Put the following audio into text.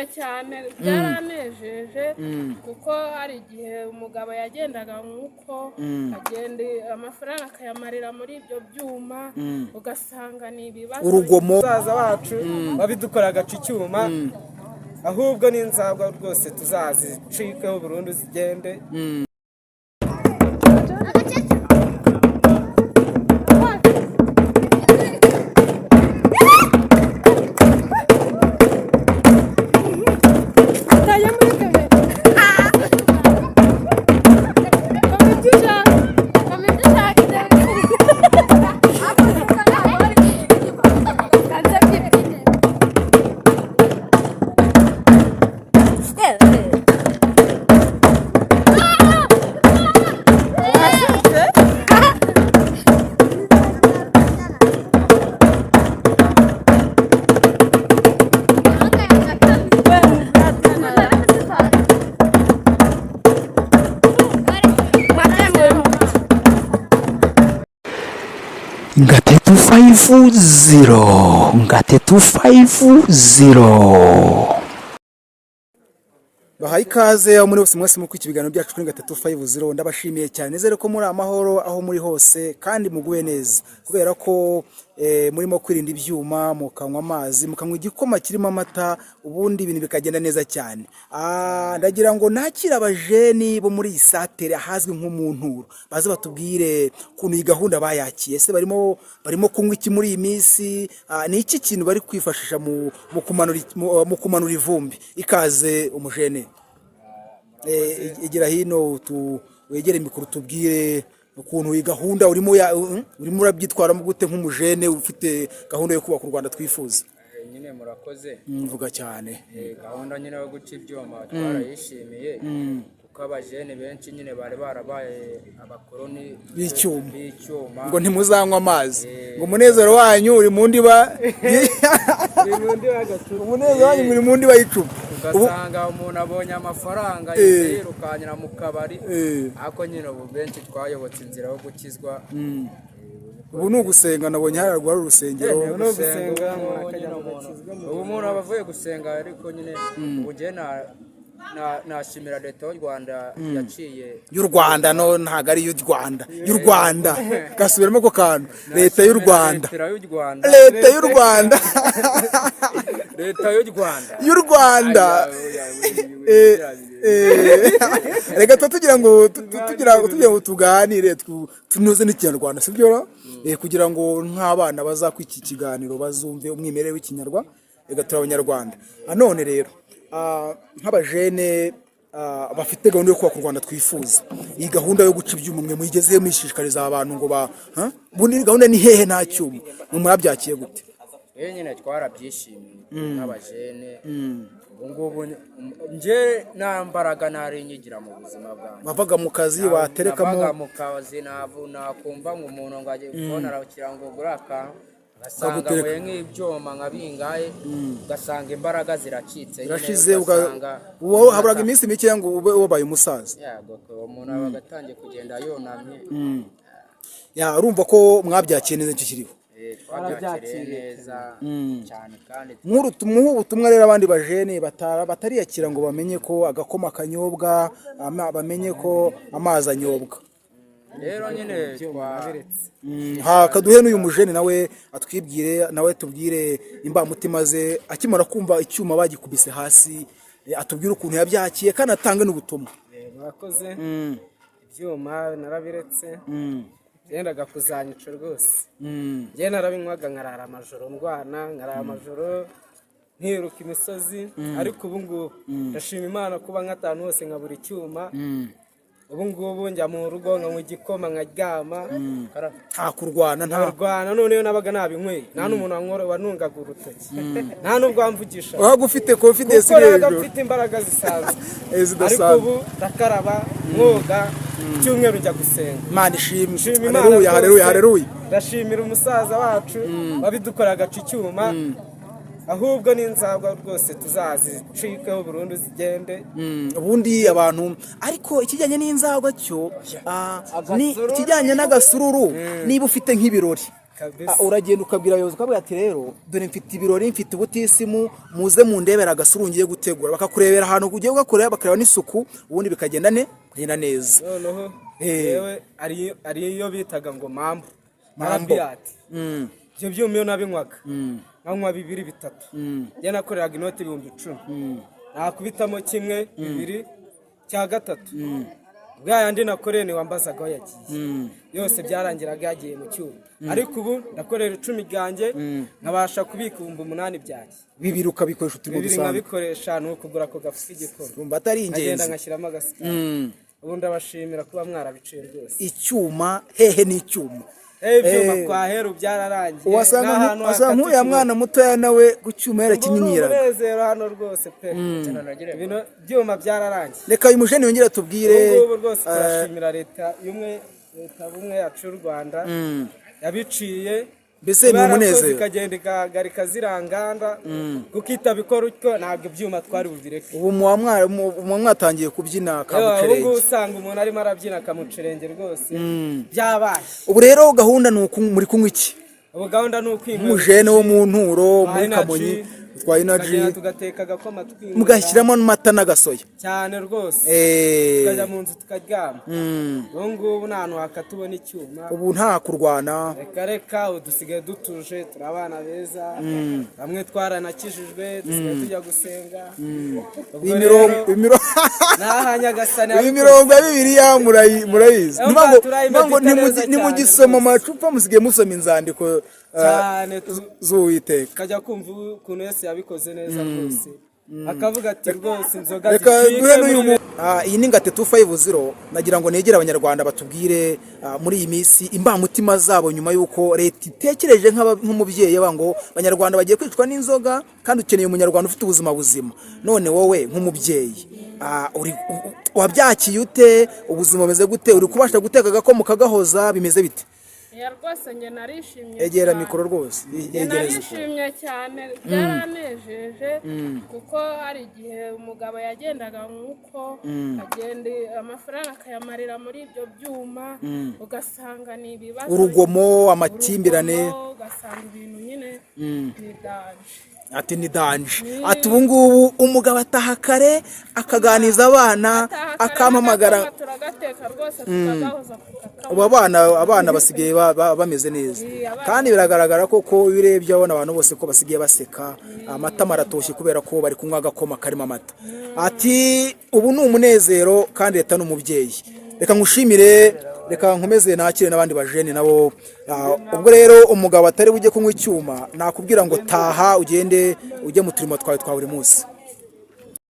cyane byaranejeje kuko hari igihe umugabo yagendaga nk'uko agenda amafaranga akayamarira muri ibyo byuma ugasanga ni ibibazo urugomo bazaza bacu babidukora agaca icyuma ahubwo n'inzabwa rwose tuzazicikeho burundu zigende Ngatetu 50 Ngatetu 50 bahaye ikaze aho muri bose mwese muri ibiganiro byacu kuri Ngatetu 50 ndabashimiye cyane nizere ko muri amahoro aho muri hose kandi muguwe neza kubera ko murimo kwirinda ibyuma mukanywa amazi mukanywa igikoma kirimo amata ubundi ibintu bikagenda neza cyane ndagira ngo nakira abajeni bo muri isatere ahazwi nk'umunturo baze batubwire kuntu iyi gahunda bayakiye se barimo kunywa iki muri iyi minsi ni iki kintu bari kwifashisha mu kumanura ivumbi ikaze umujene igira hino wegere mikuru tubwire ukuntu iyi gahunda urimo urabyitwaramo gute nk'umujene ufite gahunda yo kubaka u Rwanda twifuza nyine murakoze mvuga cyane gahunda nyine yo guca ibyuma twarayishimiye kuko abajene benshi nyine bari barabaye abakoroni b'icyuma ngo ntimuzanywa amazi ngo umunezero wanyu uri mu ndiba umunezero wanyu uri mu ndiba y'icuma ugasanga umuntu abonye amafaranga yirukanyira mu kabari ariko nyine ubu benshi twayobotse inzira yo gukizwa ubu ni ugusenga nabonye hararwa ari urusengero ubu umuntu aba avuye gusenga ariko nyine ubu njye nashimira leta y'u Rwanda yaciye y'u Rwanda no ntago ari y'u Rwanda y'u Rwanda gasubiramo ko kantu leta y'u Rwanda leta y'u Rwanda leta y'u Rwanda y'u Rwanda reka tugira ngo tuganire tunoze n'ikinyarwanda sibyo kugira ngo nk'abana bazakwika iki kiganiro bazumve umwimerere w'ikinyarwanda reka turi abanyarwanda none rero nk'abajene bafite gahunda yo kubaka u Rwanda twifuza iyi gahunda yo guca ibyuma mwe muyigezeho mwishishikariza abantu ngo bundi gahunda ni hehe nta cyuma murabyakiye gute nyine twarabyishimiye nk'abajene ubungubu nje nambaraga nari nyigira mu buzima bwanjye bavaga mu kazi waterekamo mu kazi nakumva ngo umuntu ngo agiye kubona arakira ngo guraka gasanga we nk'ibyuma nkabingaye gasanga imbaraga ziracitse irashize haburaga iminsi mike ngo ube wabaye umusaza umuntu aba agatangiye kugenda yonamye urumva ko mwabyakiye neza icyo kiriho twabyakiye neza cyane kandi ubutumwa rero abandi bajene batariyakira ngo bamenye ko agakoma kanyobwa bamenye ko amazi anyobwa rero nyine kaduhe n'uyu mujene nawe atwibwire nawe tubwire imbamutima ze akimara kumva icyuma bagikubise hasi atubwire ukuntu yabyakiye kandi atange n'ubutumwa murakoze ibyuma narabiretse yendaga kuzanyica rwose njye narabinywaga nkarara amajoro ndwana nkarara amajoro nkiruka imisozi ariko ubu ngubu ndashima Imana kuba nk'ahantu hose nkabura icyuma ubu ngubu njya mu rugo nkanywa igikoma nkaryama nta kurwana noneho nabaga nabinyweye nta n'umuntu wanungaga urutoki nta n'ubwo wamvugisha waba ufite confidence hejuru kuko mfite imbaraga zisanzwe ariko ubu ndakaraba mwoga icyumweru njya gusenga Imana ishimwe haleluya ndashimira umusaza wacu wabidukora agaca icyuma ahubwo n'inzabwa rwose tuzazicikeho burundu zigende ubundi abantu ariko ikijyanye n'inzabwa cyo ni ikijyanye n'agasururu niba ufite nk'ibirori kabisa. uragenda ukabwira abayobozi ukabwira ati rero dore mfite ibirori mfite ubutisimu muze mundebera agasuru ngiye gutegura bakakurebera ahantu ugiye ugakorera bakareba n'isuku ubundi bikagenda neza. Noneho yewe ari iyo bitaga ngo mambo marabiyati ibyo byuma iyo nabinywaga nkanywa 2 3 njye nakoreraga inoti 10,000 nakubitamo kimwe 2 cya gatatu bwa yandi nakoreye ni wambazaga aho yagiye yose byarangiraga yagiye mu cyuma ariko ubu ndakorera 10 byanjye nkabasha kubika 8,000 byanjye 2 ukabikoresha utugo dusanzwe nkabikoresha no kugura ko gafuka igikoro umva atari ingenzi agenda ngashyiramo agasika ubu ndabashimira kuba mwarabicuye rwose icyuma hehe n'icyuma ibyuma kwa heru byararangiye wasanga nk'uya mwana mutoya nawe gucyuma yarakinyinyiraga umunezero hano rwose pe ibintu byuma byararangiye reka uyu mujeni yongera tubwire ubu rwose turashimira leta bumwe yacu y'u Rwanda yabiciye mbese ni umunezero ikagenda ikahagarika ziranganda kuko itabikora utyo ntabwo ibyuma twari bubireke ubu mwatangiye kubyina kamucerenge ubu usanga umuntu arimo arabyina kamucerenge rwose byabaye ubu rero gahunda ni muri kunywa iki ubu gahunda ni ukwinywera umujene wo mu nturo muri Kamonyi twa energy tugateka agakoma mugashyiramo n'amata n'agasoya cyane rwose tukajya mu nzu tukaryama ubu ngubu nta hantu hakatubona icyuma ubu nta kurwana reka udusigaye dutuje turi abana beza bamwe twaranakijijwe dusigaye tujya gusenga imirongo ya Bibiliya murayizi ntimugisoma amacupa musigaye musoma inzandiko cyane z'Uwiteka kajya kumva ukuntu Yesu yabikoze neza rwose akavuga ati rwose inzoga iyi ni Ngate 250 nagira ngo negere abanyarwanda batubwire muri iyi minsi imbamutima zabo nyuma y'uko leta itekereje nk'umubyeyi ngo abanyarwanda bagiye kwicwa n'inzoga kandi ukeneye umunyarwanda ufite ubuzima buzima none wowe nk'umubyeyi wabyakiye ute ubuzima bumeze gute uri kubasha guteka agakoma kagahoza bimeze bite rwose njye narishimye egera mikoro rwose narishimye cyane byaranejeje kuko hari igihe umugabo yagendaga nk'uko agenda amafaranga akayamarira muri ibyo byuma ugasanga ni ibibazo urugomo amakimbirane ugasanga ibintu nyine ni danje ati ni danje ati ubu ngubu umugabo ataha kare akaganiza abana akampamagara turagateka rwose tukagahoza ubu abana basigaye bameze neza kandi biragaragara ko iyo urebye abona abantu bose ko basigaye baseka amata maratoshye kubera ko bari kunywa agakoma karimo amata ati ubu ni umunezero kandi leta ni umubyeyi reka nkushimire reka nkomeze nakire n'abandi bajene nabo ubwo rero umugabo atari bujye kunywa icyuma nakubwira ngo taha ugende ujye mu turimo twawe twa buri munsi